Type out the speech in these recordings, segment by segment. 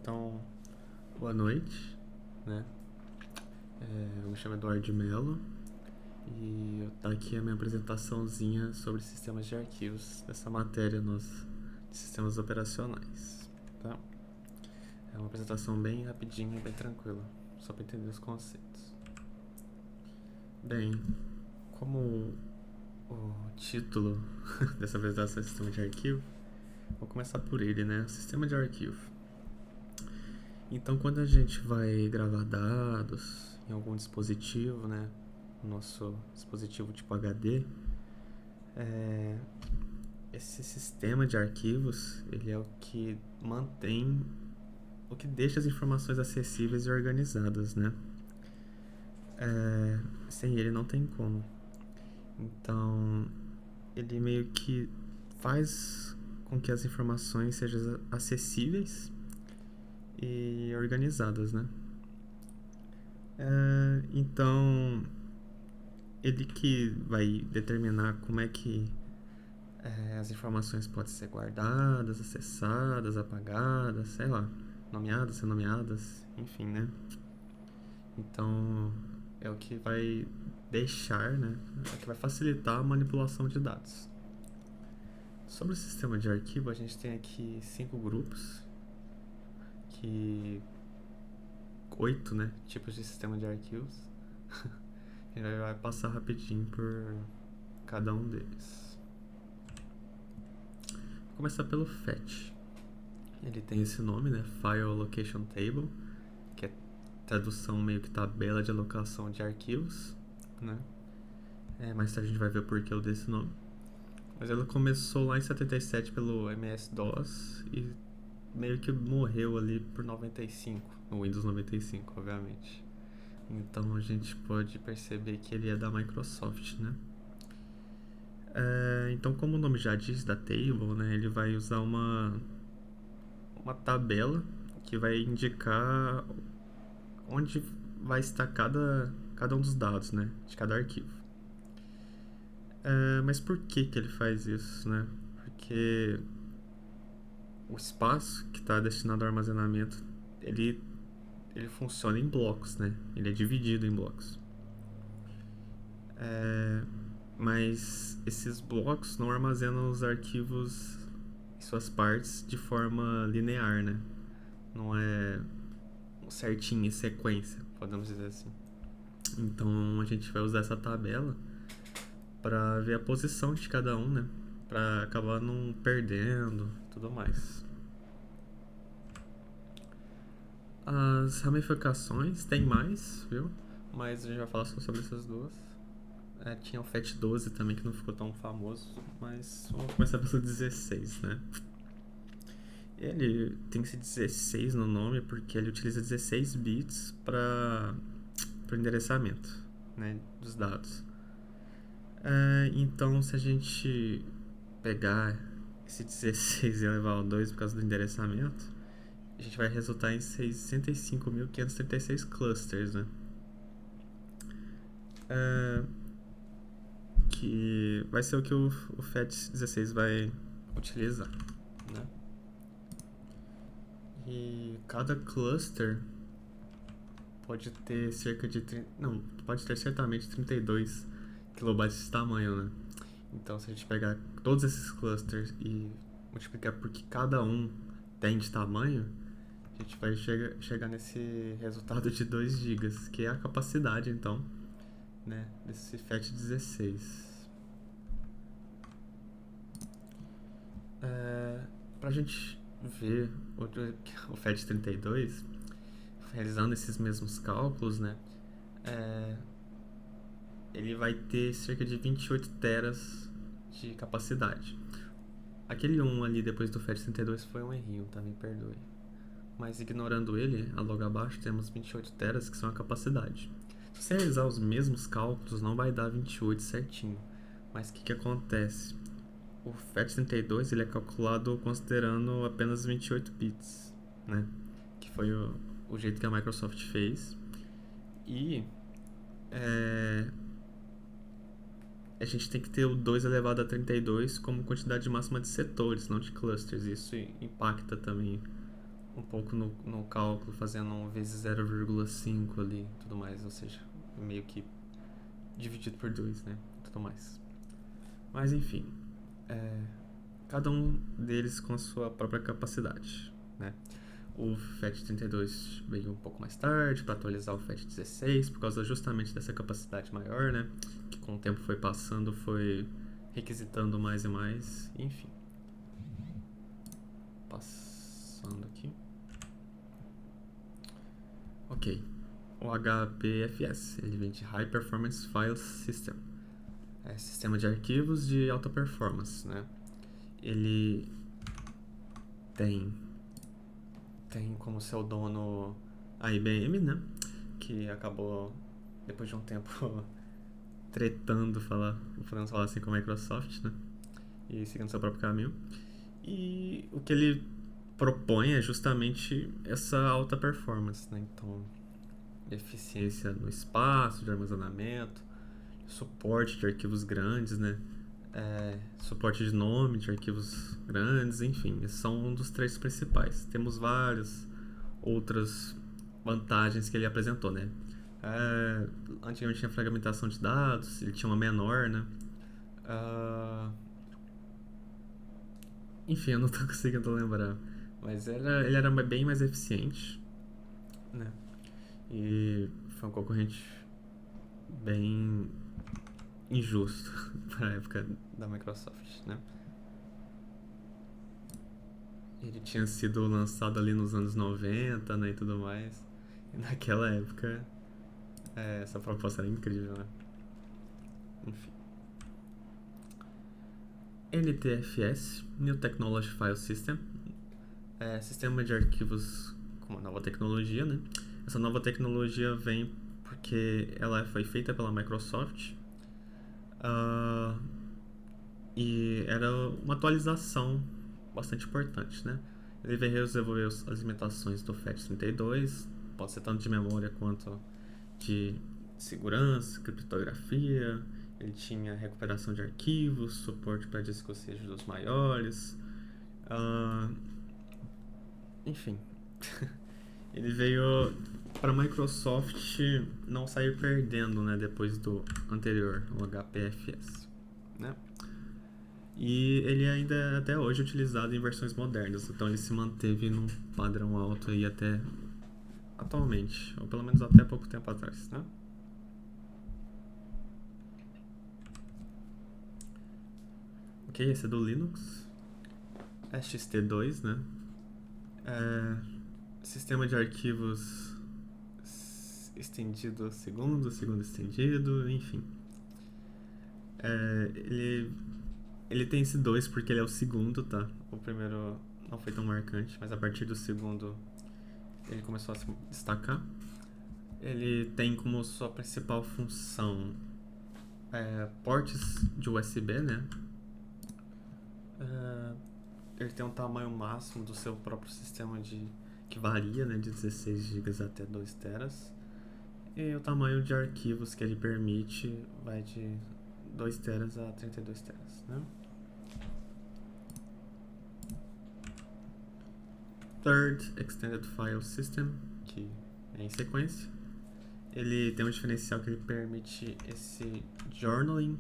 Então, boa noite, né? Eu me chamo Eduardo de Mello e tá aqui a minha apresentaçãozinha sobre sistemas de arquivos dessa matéria nossa de sistemas operacionais, tá? É uma apresentação bem rapidinha e bem tranquila, só para entender os conceitos. Bem, como o título dessa apresentação é sistema de arquivo, vou começar por ele, né? Sistema de arquivo. Então, quando a gente vai gravar dados em algum dispositivo, né, nosso dispositivo tipo HD, esse sistema de arquivos, ele é o que mantém, o que deixa as informações acessíveis e organizadas, né? Sem ele não tem como. Então, ele meio que faz com que as informações sejam acessíveis e organizadas, né? Então, ele que vai determinar como é que as informações podem ser guardadas, acessadas, apagadas, sei lá, nomeadas, sem nomeadas, enfim, né? Então, é o que vai deixar, né? É o que vai facilitar a manipulação de dados. Sobre o sistema de arquivo, a gente tem aqui 5 grupos, 8, né, tipos de sistema de arquivos. A gente vai passar rapidinho por cada um deles. Vou começar pelo FAT. Ele tem esse nome, né, File Allocation Table, que é tradução meio que tabela de alocação de arquivos, né? Mais tarde a gente vai ver o porquê desse nome. Mas ela começou lá em 77 pelo MS-DOS e meio que morreu ali por 95, no Windows 95, obviamente. Então a gente pode perceber que ele é da Microsoft, né? Então, como o nome já diz, da table, né, ele vai usar uma tabela que vai indicar onde vai estar cada um dos dados, né, de cada arquivo. Mas por que ele faz isso, né? Porque o espaço que está destinado ao armazenamento, ele funciona em blocos, né? Ele é dividido em blocos. Mas esses blocos não armazenam os arquivos em suas partes de forma linear, né? Não é certinho em sequência, podemos dizer assim. Então a gente vai usar essa tabela para ver a posição de cada um, né? Para acabar não perdendo, tudo mais. As ramificações tem mais, viu? Mas a gente vai falar só sobre essas duas. Tinha o FAT12 também, que não ficou tão famoso, mas vamos começar pelo 16, né? Ele tem esse 16 no nome porque ele utiliza 16 bits para o endereçamento, né, dos dados. Então, se a gente pegar esse 16 e elevar ao 2 por causa do endereçamento, a gente vai resultar em 65.536 clusters, né? Que vai ser o que o FAT16 vai utilizar, né? E cada cluster pode ter cerca de pode ter certamente 32 kilobytes de tamanho, né? Então, se a gente pegar todos esses clusters e multiplicar por que cada um tem de tamanho, a gente vai chegar nesse resultado de 2 GB, que é a capacidade, então, né, desse FAT16. Pra gente ver o FAT32, realizando esses mesmos cálculos, né, ele vai ter cerca de 28 teras de capacidade. Aquele 1 ali depois do FAT32 foi um errinho, tá? Me perdoe. Mas ignorando ele, logo abaixo temos 28 teras, que são a capacidade. Se você realizar os mesmos cálculos, não vai dar 28 certinho. Mas o que acontece? O FAT32 ele é calculado considerando apenas 28 bits, né? Que foi o jeito que a Microsoft fez. E a gente tem que ter o 2 elevado a 32 como quantidade máxima de setores, não de clusters. Isso impacta também um pouco no cálculo, fazendo um vezes 0,5 ali, tudo mais, ou seja, meio que dividido por 2, né, tudo mais. Mas enfim, cada um deles com a sua própria capacidade, né. O FAT32 veio um pouco mais tarde para atualizar o FAT16 por causa justamente dessa capacidade maior, né, que com o tempo foi passando, foi requisitando mais e mais, enfim. Passando aqui. Ok. O HPFS, ele vem de High Performance File System. É sistema de arquivos de alta performance, né? Ele tem como seu dono a IBM, né? Que acabou, depois de um tempo, tretando, podemos falar assim, com a Microsoft, né? E seguindo seu próprio caminho. E o que ele propõe é justamente essa alta performance, né? Então, eficiência no espaço de armazenamento, suporte de arquivos grandes, né? Suporte de nome de arquivos grandes, enfim, esses são um dos 3 principais. Temos várias outras vantagens que ele apresentou, né? Antigamente tinha fragmentação de dados, ele tinha uma menor, né? Enfim, eu não tô conseguindo lembrar. Mas ele era bem mais eficiente, né? E foi um concorrente bem injusto para a época da Microsoft, né? Ele tinha sido lançado ali nos anos 90, né, e tudo mais. E naquela época, essa proposta era incrível, né? Enfim. NTFS, New Technology File System, sistema de arquivos com uma nova tecnologia, né? Essa nova tecnologia vem porque ela foi feita pela Microsoft e era uma atualização bastante importante, né? Ele veio resolver as limitações do FAT32, pode ser tanto de memória quanto de segurança, criptografia. Ele tinha recuperação de arquivos, suporte para discos rígidos maiores, enfim. Ele veio para a Microsoft não sair perdendo, né, depois do anterior, o HPFS, né? E ele ainda é até hoje utilizado em versões modernas, então ele se manteve num padrão alto aí até atualmente, ou pelo menos até pouco tempo atrás, né? Ok, esse é do Linux. XT2, né? Sistema de arquivos estendido segundo estendido, enfim. Ele tem esse 2 porque ele é o segundo, tá? O primeiro não foi tão marcante, mas a partir do segundo ele começou a se destacar. Ele tem como sua principal função ports de USB, né? Ele tem um tamanho máximo do seu próprio sistema que varia, né, de 16 GB até 2 teras. E o tamanho de arquivos que ele permite vai de 2 teras a 32 teras, né? Third Extended File System, que é em sequência. Ele tem um diferencial que ele permite esse journaling.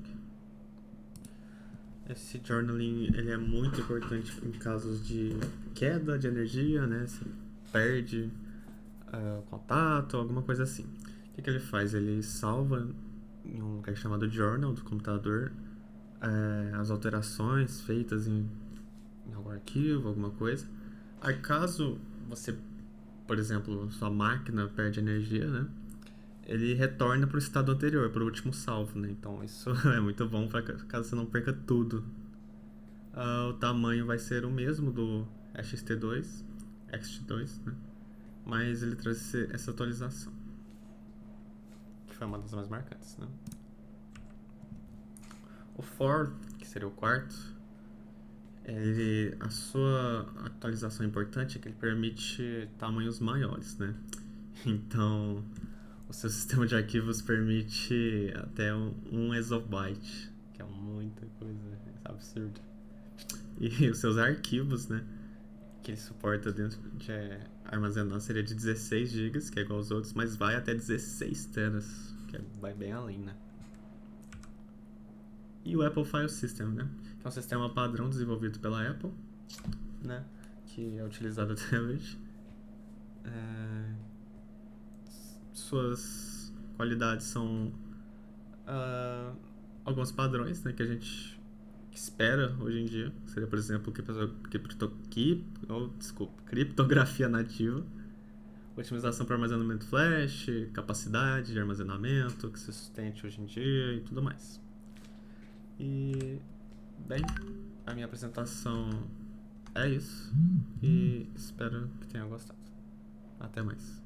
Esse journaling ele é muito importante em casos de queda de energia, né? Se perde contato, alguma coisa assim. O que ele faz? Ele salva em um lugar chamado journal do computador as alterações feitas em algum arquivo, alguma coisa. Aí caso você, por exemplo, sua máquina perde energia, né? Ele retorna para o estado anterior, para o último salvo, né? Então isso é muito bom para caso você não perca tudo. O tamanho vai ser o mesmo do XT2, né? Mas ele traz essa atualização, que foi uma das mais marcantes, né? O fourth, que seria o quarto, a sua atualização importante é que ele permite tamanhos maiores, né? Então, o seu sistema de arquivos permite até 1 exabyte, que é muita coisa, é absurdo. E os seus arquivos, né? que ele suporta dentro de armazenar seria de 16 GB, que é igual aos outros, mas vai até 16 teras, vai bem além, né? E o Apple File System, né? Que é um sistema padrão desenvolvido pela Apple, né? Que é utilizado até hoje. Suas qualidades são alguns padrões, né, que a gente espera hoje em dia. Seria, por exemplo, criptografia nativa, otimização para armazenamento flash, capacidade de armazenamento que se sustente hoje em dia e tudo mais. E, bem, a minha apresentação é isso e espero que tenham gostado. Até mais.